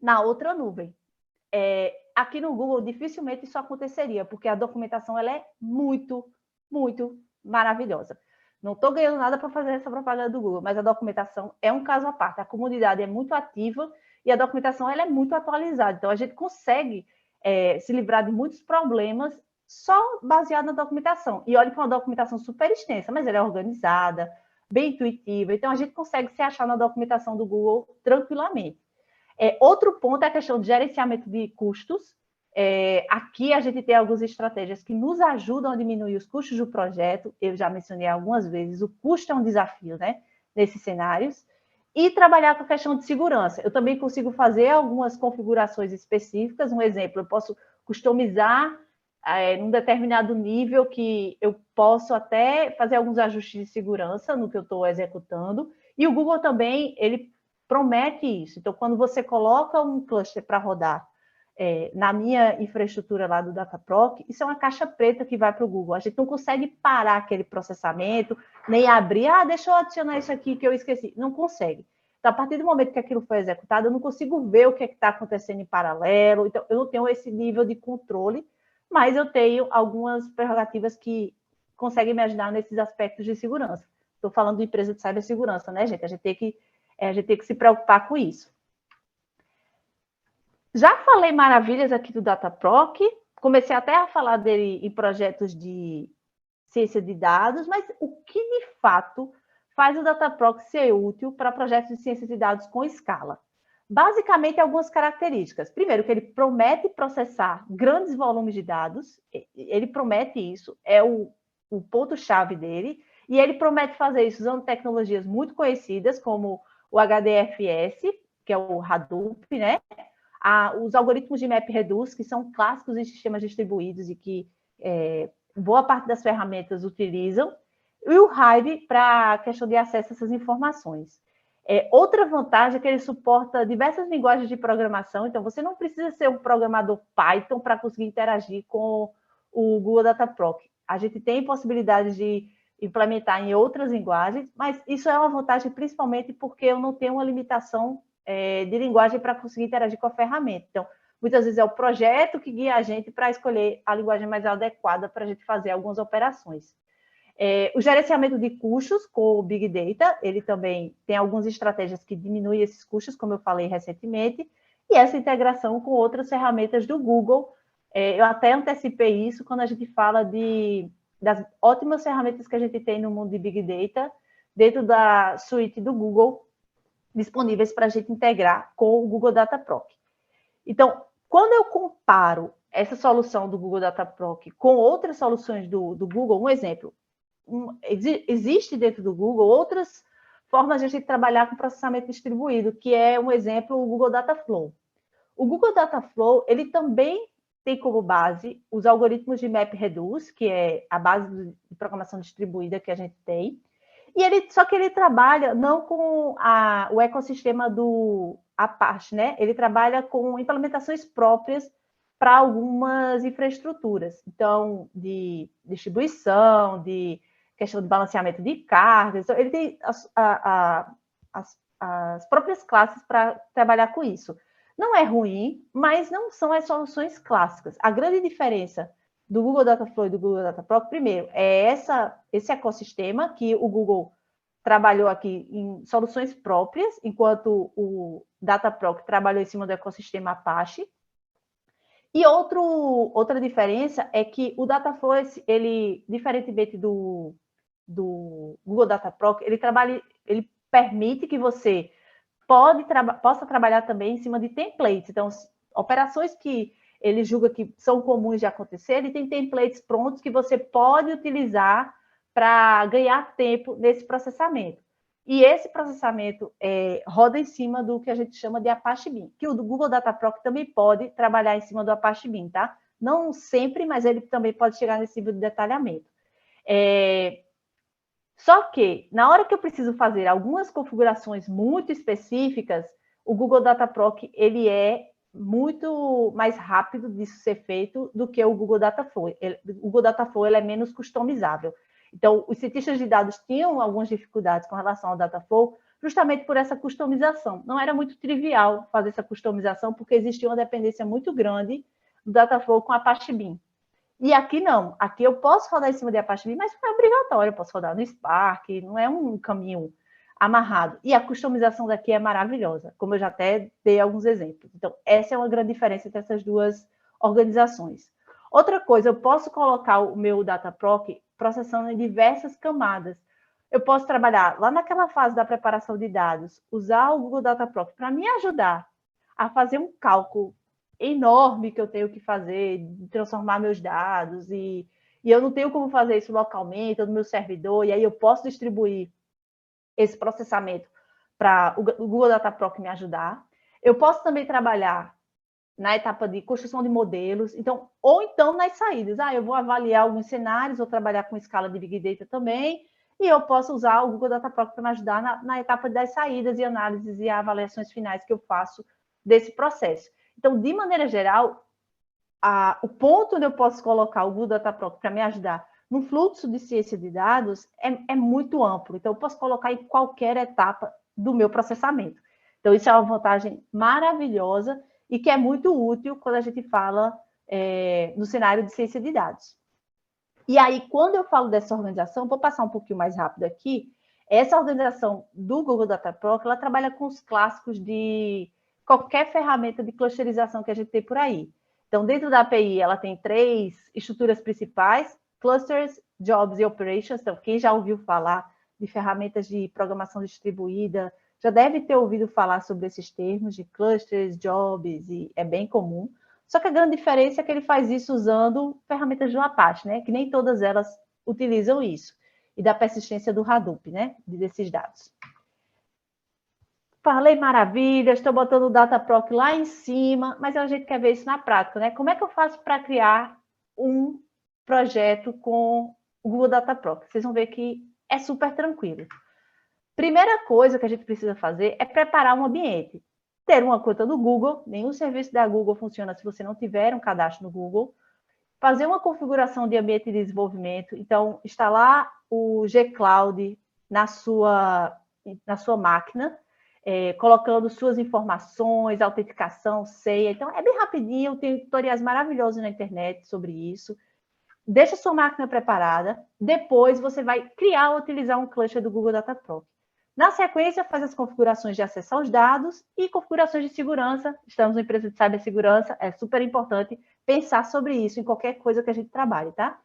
na outra nuvem. Aqui no Google, dificilmente isso aconteceria, porque a documentação ela é muito, muito maravilhosa. Não estou ganhando nada para fazer essa propaganda do Google, mas a documentação é um caso à parte. A comunidade é muito ativa e a documentação ela é muito atualizada. Então, a gente consegue se livrar de muitos problemas só baseado na documentação. E olha que é uma documentação super extensa, mas ela é organizada, bem intuitiva. Então, a gente consegue se achar na documentação do Google tranquilamente. Outro ponto é a questão de gerenciamento de custos. Aqui a gente tem algumas estratégias que nos ajudam a diminuir os custos do projeto. Eu já mencionei algumas vezes, o custo é um desafio, né, nesses cenários. E trabalhar com a questão de segurança. Eu também consigo fazer algumas configurações específicas. Um exemplo, eu posso customizar num determinado nível que eu posso até fazer alguns ajustes de segurança no que eu estou executando. E o Google também, ele promete isso. Então, quando você coloca um cluster para rodar na minha infraestrutura lá do Dataproc, isso é uma caixa preta que vai para o Google. A gente não consegue parar aquele processamento, nem abrir, deixa eu adicionar isso aqui que eu esqueci. Não consegue. Então, a partir do momento que aquilo foi executado, eu não consigo ver o que está acontecendo em paralelo. Então, eu não tenho esse nível de controle, mas eu tenho algumas prerrogativas que conseguem me ajudar nesses aspectos de segurança. Estou falando de empresa de cibersegurança, né, gente? A gente tem que se preocupar com isso. Já falei maravilhas aqui do Dataproc, comecei até a falar dele em projetos de ciência de dados, mas o que de fato faz o Dataproc ser útil para projetos de ciência de dados com escala? Basicamente, algumas características. Primeiro, que ele promete processar grandes volumes de dados, ele promete isso, é o ponto-chave dele, e ele promete fazer isso usando tecnologias muito conhecidas, como o HDFS, que é o Hadoop, né? Os algoritmos de MapReduce, que são clássicos em sistemas distribuídos e que boa parte das ferramentas utilizam, e o Hive para a questão de acesso a essas informações. Outra vantagem é que ele suporta diversas linguagens de programação, então você não precisa ser um programador Python para conseguir interagir com o Google Dataproc. A gente tem possibilidade de implementar em outras linguagens, mas isso é uma vantagem principalmente porque eu não tenho uma limitação de linguagem para conseguir interagir com a ferramenta. Então, muitas vezes é o projeto que guia a gente para escolher a linguagem mais adequada para a gente fazer algumas operações. O gerenciamento de custos com o Big Data, ele também tem algumas estratégias que diminuem esses custos, como eu falei recentemente, e essa integração com outras ferramentas do Google. Eu até antecipei isso quando a gente fala das ótimas ferramentas que a gente tem no mundo de Big Data, dentro da suíte do Google, disponíveis para a gente integrar com o Google Dataproc. Então, quando eu comparo essa solução do Google Dataproc com outras soluções do Google, um exemplo, existe dentro do Google outras formas de a gente trabalhar com processamento distribuído, que é um exemplo o Google Dataflow. O Google Dataflow, ele também tem como base os algoritmos de MapReduce, que é a base de programação distribuída que a gente tem, só que ele trabalha não com o ecossistema do Apache, né? Ele trabalha com implementações próprias para algumas infraestruturas. Então, de distribuição, de questão de balanceamento de cargas. Então, ele tem as próprias classes para trabalhar com isso. Não é ruim, mas não são as soluções clássicas. A grande diferença do Google Dataflow e do Google Dataproc, primeiro, é esse ecossistema que o Google trabalhou aqui em soluções próprias, enquanto o Dataproc trabalhou em cima do ecossistema Apache. E outra diferença é que o Dataflow, ele, diferentemente do Google Dataproc, ele permite que você possa trabalhar também em cima de templates. Então, operações que ele julga que são comuns de acontecer, ele tem templates prontos que você pode utilizar para ganhar tempo nesse processamento. E esse processamento roda em cima do que a gente chama de Apache Beam, que o do Google Dataproc também pode trabalhar em cima do Apache Beam, tá? Não sempre, mas ele também pode chegar nesse nível de detalhamento. Só que, na hora que eu preciso fazer algumas configurações muito específicas, o Google Dataproc, ele é muito mais rápido disso ser feito do que o Google Dataflow. O Google Dataflow ele é menos customizável. Então, os cientistas de dados tinham algumas dificuldades com relação ao Dataflow, justamente por essa customização. Não era muito trivial fazer essa customização, porque existia uma dependência muito grande do Dataflow com a Apache Beam. E aqui não. Aqui eu posso rodar em cima de Apache Beam, mas não é obrigatório. Eu posso rodar no Spark, não é um caminho amarrado. E a customização daqui é maravilhosa, como eu já até dei alguns exemplos. Então, essa é uma grande diferença entre essas duas organizações. Outra coisa, eu posso colocar o meu Dataproc processando em diversas camadas. Eu posso trabalhar lá naquela fase da preparação de dados, usar o Google Dataproc para me ajudar a fazer um cálculo enorme que eu tenho que fazer, de transformar meus dados, e eu não tenho como fazer isso localmente, ou no meu servidor, e aí eu posso distribuir esse processamento para o Google Dataproc me ajudar. Eu posso também trabalhar na etapa de construção de modelos, ou então nas saídas. Eu vou avaliar alguns cenários, vou trabalhar com escala de Big Data também, e eu posso usar o Google Dataproc para me ajudar na etapa das saídas e análises e avaliações finais que eu faço desse processo. Então, de maneira geral, o ponto onde eu posso colocar o Google Dataproc para me ajudar no fluxo de ciência de dados é muito amplo. Então, eu posso colocar em qualquer etapa do meu processamento. Então, isso é uma vantagem maravilhosa e que é muito útil quando a gente fala no cenário de ciência de dados. E aí, quando eu falo dessa organização, vou passar um pouquinho mais rápido aqui, essa organização do Google Dataproc, ela trabalha com os clássicos de qualquer ferramenta de clusterização que a gente tem por aí. Então, dentro da API, ela tem 3 estruturas principais: clusters, jobs e operations. Então, quem já ouviu falar de ferramentas de programação distribuída, já deve ter ouvido falar sobre esses termos de clusters, jobs, e é bem comum. Só que a grande diferença é que ele faz isso usando ferramentas do Apache, né? Que nem todas elas utilizam isso. E da persistência do Hadoop, né? Desses dados. Falei maravilha, estou botando o Dataproc lá em cima, mas a gente quer ver isso na prática, né? Como é que eu faço para criar um projeto com o Google Dataproc? Vocês vão ver que é super tranquilo. Primeira coisa que a gente precisa fazer é preparar um ambiente. Ter uma conta do Google, nenhum serviço da Google funciona se você não tiver um cadastro no Google. Fazer uma configuração de ambiente de desenvolvimento, então instalar o gCloud na sua máquina, colocando suas informações, autenticação, senha. Então, é bem rapidinho, tem tutoriais maravilhosos na internet sobre isso. Deixa a sua máquina preparada, depois você vai criar ou utilizar um cluster do Google Dataproc. Na sequência, faz as configurações de acesso aos dados e configurações de segurança. Estamos em empresa de cibersegurança, é super importante pensar sobre isso em qualquer coisa que a gente trabalhe, tá?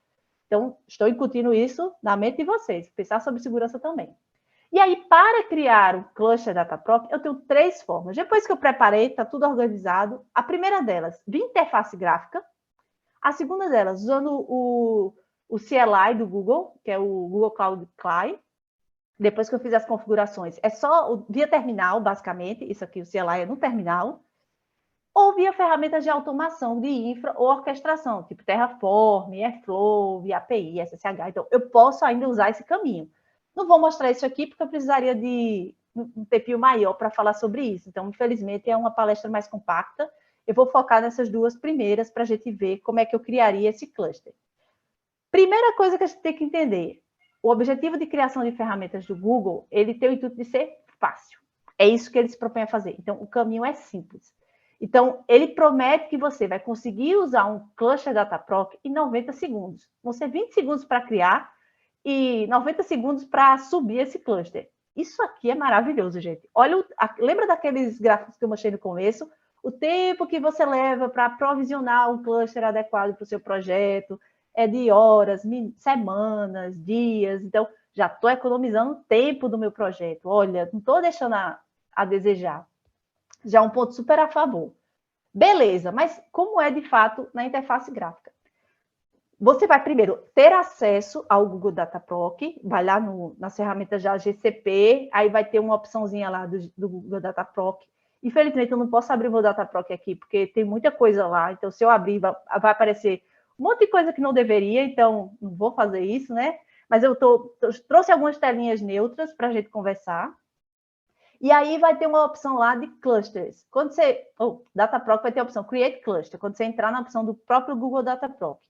Então, estou incutindo isso na mente de vocês, pensar sobre segurança também. E aí, para criar o cluster Dataproc, eu tenho 3 formas. Depois que eu preparei, está tudo organizado. A primeira delas, via interface gráfica. A segunda delas, usando o CLI do Google, que é o Google Cloud Client. Depois que eu fiz as configurações, é só via terminal, basicamente. Isso aqui, o CLI é no terminal. Ou via ferramentas de automação de infra ou orquestração, tipo Terraform, Airflow, via API, SSH. Então, eu posso ainda usar esse caminho. Não vou mostrar isso aqui, porque eu precisaria de um tempinho maior para falar sobre isso. Então, infelizmente, é uma palestra mais compacta. Eu vou focar nessas 2 primeiras para a gente ver como é que eu criaria esse cluster. Primeira coisa que a gente tem que entender: o objetivo de criação de ferramentas do Google, ele tem o intuito de ser fácil. É isso que ele se propõe a fazer. Então, o caminho é simples. Então, ele promete que você vai conseguir usar um cluster Dataproc em 90 segundos. Vão ser 20 segundos para criar e 90 segundos para subir esse cluster. Isso aqui é maravilhoso, gente. Olha, lembra daqueles gráficos que eu mostrei no começo? O tempo que você leva para provisionar um cluster adequado para o seu projeto é de horas, semanas, dias. Então, já estou economizando tempo do meu projeto. Olha, não estou deixando a desejar. Já é um ponto super a favor. Beleza, mas como é de fato na interface gráfica? Você vai primeiro ter acesso ao Google Dataproc, vai lá nas ferramentas da GCP, aí vai ter uma opçãozinha lá do Google Dataproc. Infelizmente, eu não posso abrir o meu Dataproc aqui, porque tem muita coisa lá. Então, se eu abrir, vai aparecer um monte de coisa que não deveria, então não vou fazer isso, né? Mas eu trouxe algumas telinhas neutras para a gente conversar. E aí vai ter uma opção lá de clusters. Quando você... Dataproc vai ter a opção Create Cluster, quando você entrar na opção do próprio Google Dataproc.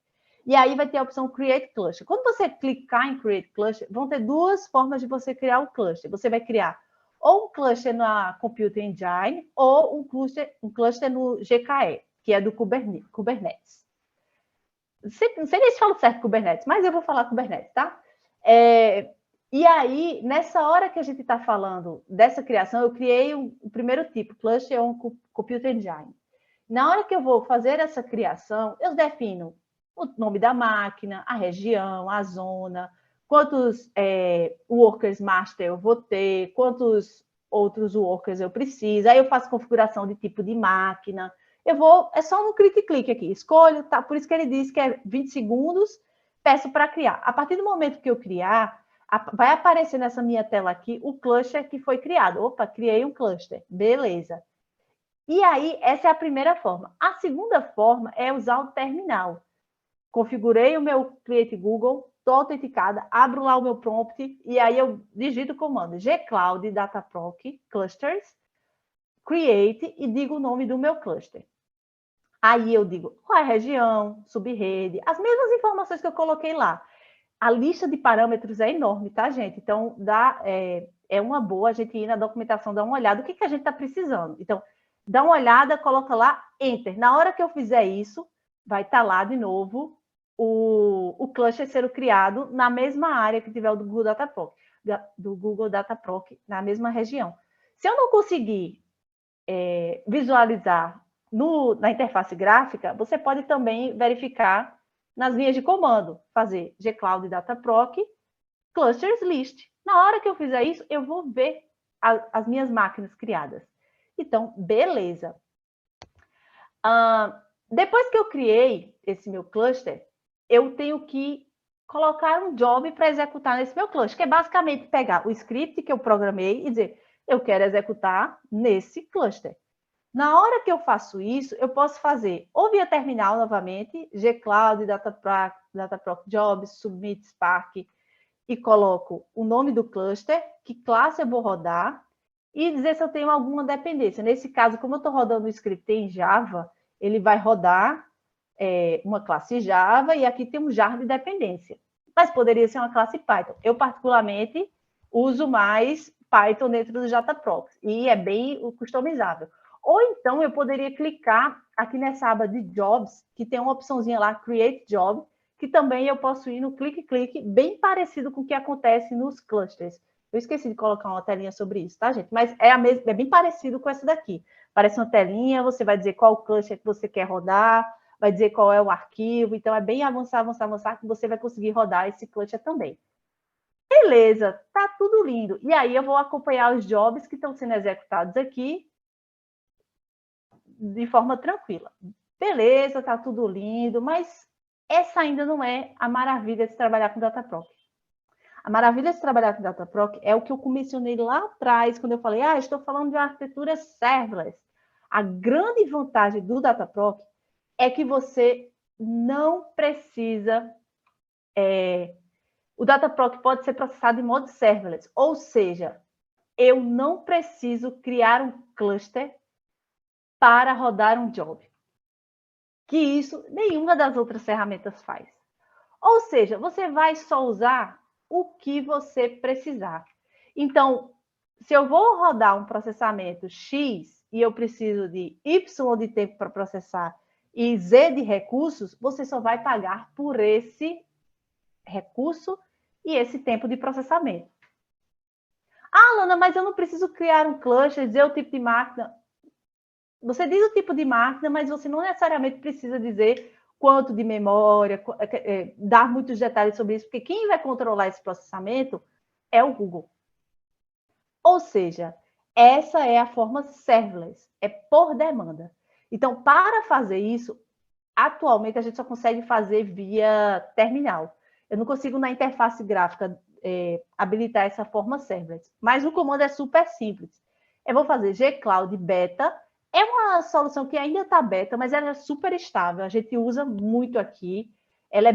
E aí vai ter a opção Create Cluster. Quando você clicar em Create Cluster, vão ter 2 formas de você criar o cluster. Você vai criar ou um cluster na Computer Engine ou um cluster no GKE, que é do Kubernetes. Não sei nem se falo certo Kubernetes, mas eu vou falar Kubernetes, tá? E aí, nessa hora que a gente está falando dessa criação, eu criei o primeiro tipo, cluster on Computer Engine. Na hora que eu vou fazer essa criação, eu defino o nome da máquina, a região, a zona, quantos workers master eu vou ter, quantos outros workers eu preciso. Aí eu faço configuração de tipo de máquina. É só um clique aqui, escolho, tá? Por isso que ele diz que é 20 segundos, peço para criar. A partir do momento que eu criar, vai aparecer nessa minha tela aqui o cluster que foi criado. Opa, criei um cluster. Beleza. E aí, essa é a primeira forma. A segunda forma é usar o terminal. Configurei o meu cliente Google, estou autenticada, abro lá o meu prompt e aí eu digito o comando gcloud dataproc clusters, create e digo o nome do meu cluster. Aí eu digo qual é a região, subrede, as mesmas informações que eu coloquei lá. A lista de parâmetros é enorme, tá, gente? Então, é uma boa a gente ir na documentação, dar uma olhada, o que a gente está precisando. Então, dá uma olhada, coloca lá, Enter. Na hora que eu fizer isso, vai estar lá de novo o cluster sendo criado na mesma área que tiver o do Google Dataproc, na mesma região. Se eu não conseguir visualizar na interface gráfica, você pode também verificar nas linhas de comando, fazer gcloud dataproc clusters list. Na hora que eu fizer isso, eu vou ver as minhas máquinas criadas. Então, beleza. Depois que eu criei esse meu cluster, eu tenho que colocar um job para executar nesse meu cluster, que é basicamente pegar o script que eu programei e dizer, eu quero executar nesse cluster. Na hora que eu faço isso, eu posso fazer ou via terminal novamente, gcloud, dataproc jobs, submit spark, e coloco o nome do cluster, que classe eu vou rodar, e dizer se eu tenho alguma dependência. Nesse caso, como eu estou rodando o script em Java, ele vai rodar uma classe Java, e aqui tem um jar de dependência. Mas poderia ser uma classe Python. Eu, particularmente, uso mais Python dentro do Dataproc, e é bem customizável. Ou então, eu poderia clicar aqui nessa aba de Jobs, que tem uma opçãozinha lá, Create Job, que também eu posso ir no clique-clique, bem parecido com o que acontece nos clusters. Eu esqueci de colocar uma telinha sobre isso, tá, gente? Mas é bem parecido com essa daqui. Parece uma telinha, você vai dizer qual cluster que você quer rodar, vai dizer qual é o arquivo, então é bem avançar, que você vai conseguir rodar esse cluster também. Beleza, tá tudo lindo. E aí eu vou acompanhar os jobs que estão sendo executados aqui de forma tranquila. Beleza, tá tudo lindo, mas essa ainda não é a maravilha de trabalhar com Dataproc. A maravilha de trabalhar com Dataproc é o que eu mencionei lá atrás, quando eu falei, estou falando de uma arquitetura serverless. A grande vantagem do Dataproc é que você não precisa... o Dataproc pode ser processado em modo serverless, ou seja, eu não preciso criar um cluster para rodar um job. Que isso nenhuma das outras ferramentas faz. Ou seja, você vai só usar o que você precisar. Então, se eu vou rodar um processamento X e eu preciso de Y de tempo para processar e Z de recursos, você só vai pagar por esse recurso e esse tempo de processamento. Lana, mas eu não preciso criar um cluster, dizer o tipo de máquina. Você diz o tipo de máquina, mas você não necessariamente precisa dizer quanto de memória, dar muitos detalhes sobre isso, porque quem vai controlar esse processamento é o Google. Ou seja, essa é a forma serverless, é por demanda. Então, para fazer isso, atualmente a gente só consegue fazer via terminal. Eu não consigo, na interface gráfica, habilitar essa forma serverless. Mas o comando é super simples. Eu vou fazer gcloud beta. É uma solução que ainda está beta, mas ela é super estável. A gente usa muito aqui. Ela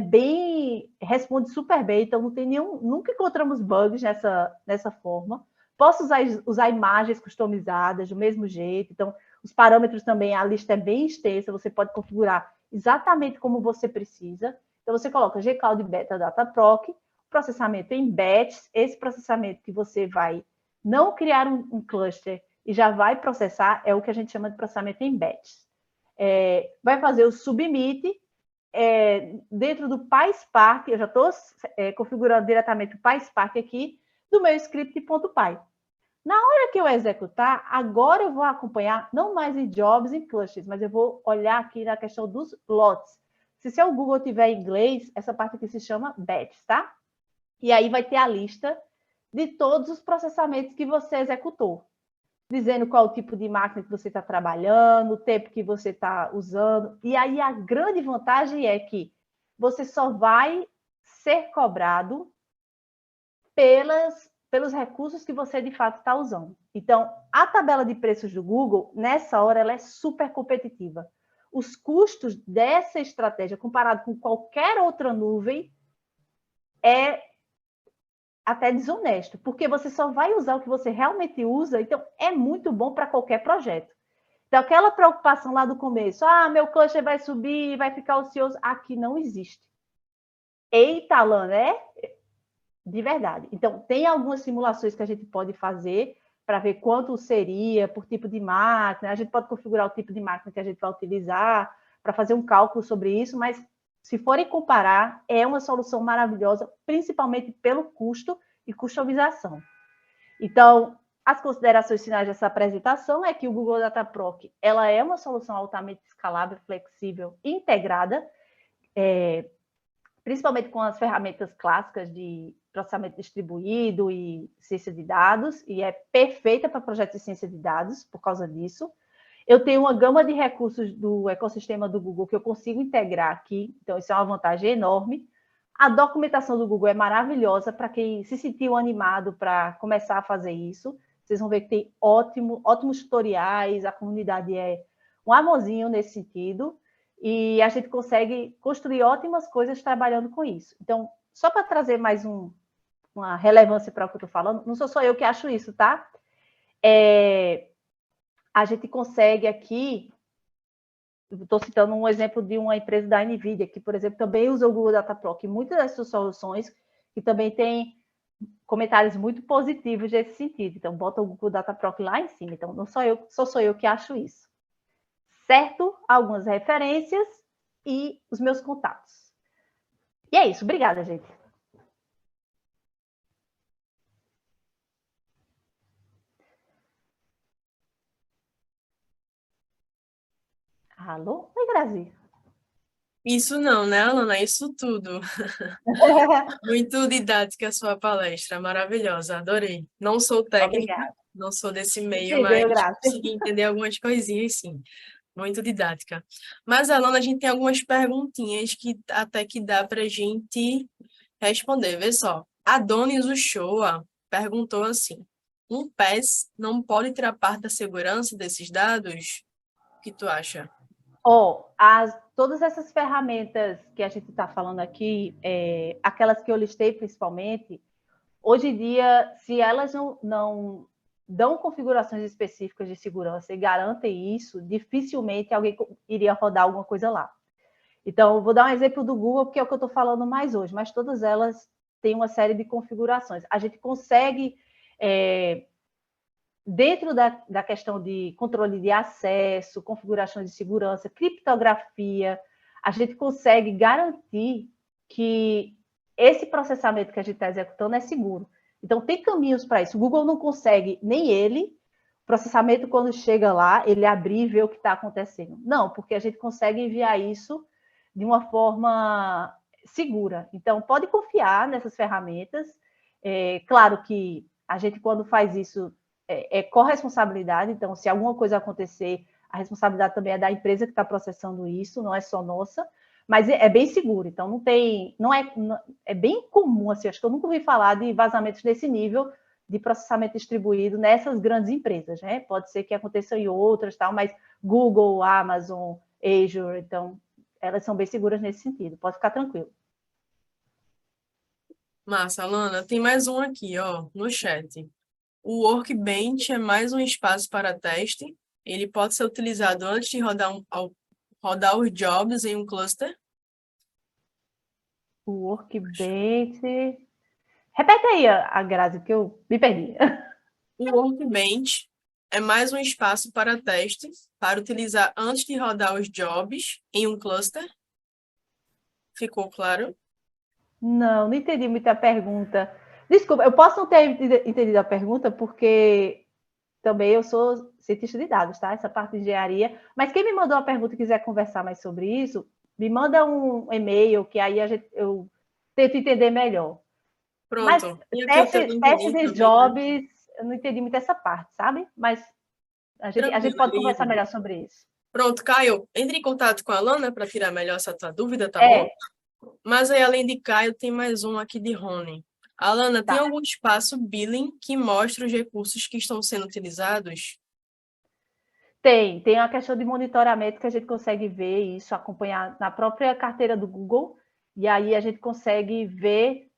responde super bem, então não tem nunca encontramos bugs nessa forma. Posso usar imagens customizadas do mesmo jeito. Então, os parâmetros também, a lista é bem extensa. Você pode configurar exatamente como você precisa. Então, você coloca gcloud beta dataproc, processamento em batches. Esse processamento que você vai não criar um cluster e já vai processar, é o que a gente chama de processamento em batches. Vai fazer o submit, dentro do PySpark, eu já estou configurando diretamente o PySpark aqui, do meu script.py. Na hora que eu executar, agora eu vou acompanhar, não mais em jobs, em clusters, mas eu vou olhar aqui na questão dos lots. Se seu Google tiver em inglês, essa parte aqui se chama batches, tá? E aí vai ter a lista de todos os processamentos que você executou, dizendo qual o tipo de máquina que você está trabalhando, o tempo que você está usando. E aí a grande vantagem é que você só vai ser cobrado pelos recursos que você de fato está usando. Então, a tabela de preços do Google, nessa hora, ela é super competitiva. Os custos dessa estratégia, comparado com qualquer outra nuvem, é até desonesto, porque você só vai usar o que você realmente usa, então é muito bom para qualquer projeto. Então, aquela preocupação lá do começo, meu cluster vai subir, vai ficar ocioso, aqui não existe. Eita, Lana, de verdade. Então, tem algumas simulações que a gente pode fazer para ver quanto seria por tipo de máquina, a gente pode configurar o tipo de máquina que a gente vai utilizar, para fazer um cálculo sobre isso, mas se forem comparar, é uma solução maravilhosa, principalmente pelo custo e customização. Então, as considerações finais dessa apresentação é que o Google Data Proc, ela é uma solução altamente escalável, flexível e integrada, principalmente com as ferramentas clássicas de processamento distribuído e ciência de dados, e é perfeita para projetos de ciência de dados por causa disso. Eu tenho uma gama de recursos do ecossistema do Google que eu consigo integrar aqui, então isso é uma vantagem enorme. A documentação do Google é maravilhosa para quem se sentiu animado para começar a fazer isso. Vocês vão ver que tem ótimos tutoriais, a comunidade é um amorzinho nesse sentido, e a gente consegue construir ótimas coisas trabalhando com isso. Então, só para trazer mais uma relevância para o que eu estou falando, não sou só eu que acho isso, tá? A gente consegue aqui, estou citando um exemplo de uma empresa da NVIDIA, que, por exemplo, também usa o Google Data Proc, e muitas dessas soluções, que também tem comentários muito positivos nesse sentido. Então, bota o Google Data Proc lá em cima. Então, não sou eu que acho isso. Certo? Algumas referências e os meus contatos. E é isso. Obrigada, gente. Alô? Oi, Grazi. Isso não, né, Alana? Isso tudo. Muito didática a sua palestra, maravilhosa, adorei. Não sou técnica, Obrigada. não sou desse meio, Entendeu, mas Grazi? consegui entender algumas coisinhas, sim. Muito didática. Mas, Alana, a gente tem algumas perguntinhas que até que dá para a gente responder. Vê só, Adonis Uchoa perguntou assim, um PES não pode tirar parte da segurança desses dados? O que tu acha? Todas essas ferramentas que a gente está falando aqui, aquelas que eu listei principalmente, hoje em dia, se elas não dão configurações específicas de segurança e garantem isso, dificilmente alguém iria rodar alguma coisa lá. Então, vou dar um exemplo do Google, porque é o que eu estou falando mais hoje, mas todas elas têm uma série de configurações. A gente consegue, dentro da questão de controle de acesso, configurações de segurança, criptografia, a gente consegue garantir que esse processamento que a gente está executando é seguro. Então, tem caminhos para isso. O Google não consegue, nem ele, processamento, quando chega lá, ele abrir e ver o que está acontecendo. Não, porque a gente consegue enviar isso de uma forma segura. Então, pode confiar nessas ferramentas. Claro que a gente, quando faz isso, corresponsabilidade. Então, se alguma coisa acontecer, a responsabilidade também é da empresa que está processando isso, não é só nossa. Mas é bem seguro, então é bem comum, assim, acho que eu nunca ouvi falar de vazamentos desse nível de processamento distribuído nessas grandes empresas, né? Pode ser que aconteça em outras, tal, mas Google, Amazon, Azure, então elas são bem seguras nesse sentido, pode ficar tranquilo. Massa, Alana, tem mais um aqui, ó, no chat. O Workbench é mais um espaço para teste. Ele pode ser utilizado antes de rodar os jobs em um cluster. O Workbench... Repete aí, a Grazi, que eu me perdi. O Workbench é mais um espaço para teste, para utilizar antes de rodar os jobs em um cluster. Ficou claro? Não entendi muito a pergunta. Desculpa, eu posso não ter entendido a pergunta, porque também eu sou cientista de dados, tá? Essa parte de engenharia. Mas quem me mandou a pergunta e quiser conversar mais sobre isso, me manda um e-mail, que aí eu tento entender melhor. Pronto. Mas E aqui eu teste de também, jobs, né? eu não entendi muito essa parte, sabe? Mas a gente Tranquilo, pode conversar Aline. melhor sobre isso. Pronto, Caio, entre em contato com a Alana para tirar melhor essa tua dúvida, tá bom? É, Mas aí, além de Caio, tem mais um aqui de Rony. Alana, tem tá. algum espaço billing que mostra os recursos que estão sendo utilizados? Tem a questão de monitoramento que a gente consegue ver isso, acompanhar na própria carteira do Google, e aí a gente consegue ver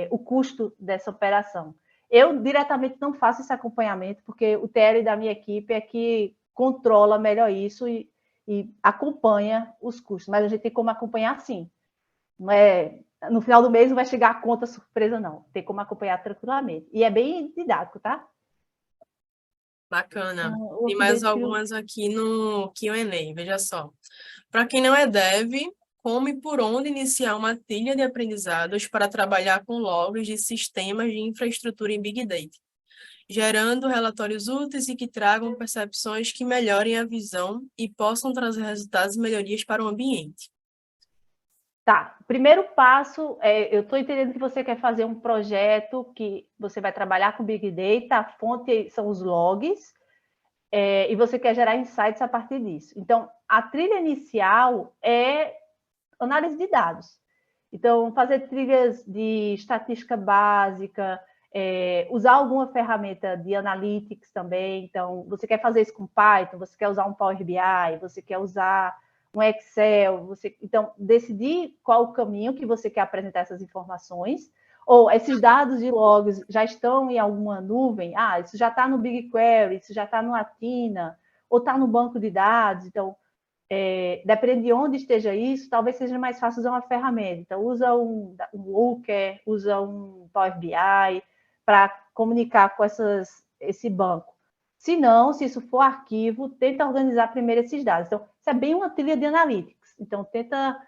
o custo dessa operação. Eu diretamente não faço esse acompanhamento, porque o TL da minha equipe é que controla melhor isso e acompanha os custos, mas a gente tem como acompanhar sim. Não é, no final do mês não vai chegar a conta surpresa, não. Tem como acompanhar tranquilamente. E é bem didático, tá? Bacana. O Tem Workday mais descreve algumas aqui no Q&A, veja só. Para quem não é dev, como e por onde iniciar uma trilha de aprendizados para trabalhar com logs de sistemas de infraestrutura em Big Data, gerando relatórios úteis e que tragam percepções que melhorem a visão e possam trazer resultados e melhorias para o ambiente. Tá, primeiro passo, eu estou entendendo que você quer fazer um projeto que você vai trabalhar com Big Data, a fonte são os logs, e você quer gerar insights a partir disso. Então, a trilha inicial é análise de dados. Então, fazer trilhas de estatística básica, usar alguma ferramenta de analytics também. Então, você quer fazer isso com Python, você quer usar um Power BI, você quer usar um Excel, então, decidir qual o caminho que você quer apresentar essas informações, ou esses dados de logs já estão em alguma nuvem, isso já está no BigQuery, isso já está no Athena, ou está no banco de dados, então, dependendo de onde esteja isso, talvez seja mais fácil usar uma ferramenta, então usa um Looker, usa um Power BI, para comunicar com esse banco. Se não, se isso for arquivo, tenta organizar primeiro esses dados. Então, isso é bem uma trilha de analytics. Então, tenta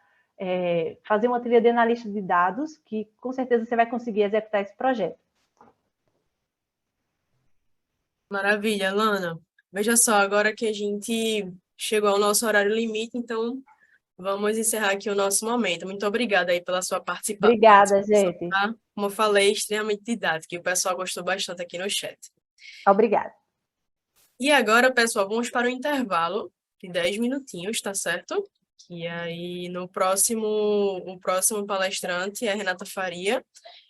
fazer uma trilha de analista de dados, que com certeza você vai conseguir executar esse projeto. Maravilha, Lana. Veja só, agora que a gente chegou ao nosso horário limite, então vamos encerrar aqui o nosso momento. Muito obrigada aí pela sua participação. Obrigada, gente. Tá? Como eu falei, extremamente didática, e o pessoal gostou bastante aqui no chat. Obrigada. E agora, pessoal, vamos para o intervalo de 10 minutinhos, tá certo? E aí, o próximo palestrante é a Renata Faria.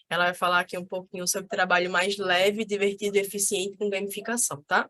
Ela vai falar aqui um pouquinho sobre trabalho mais leve, divertido e eficiente com gamificação, tá?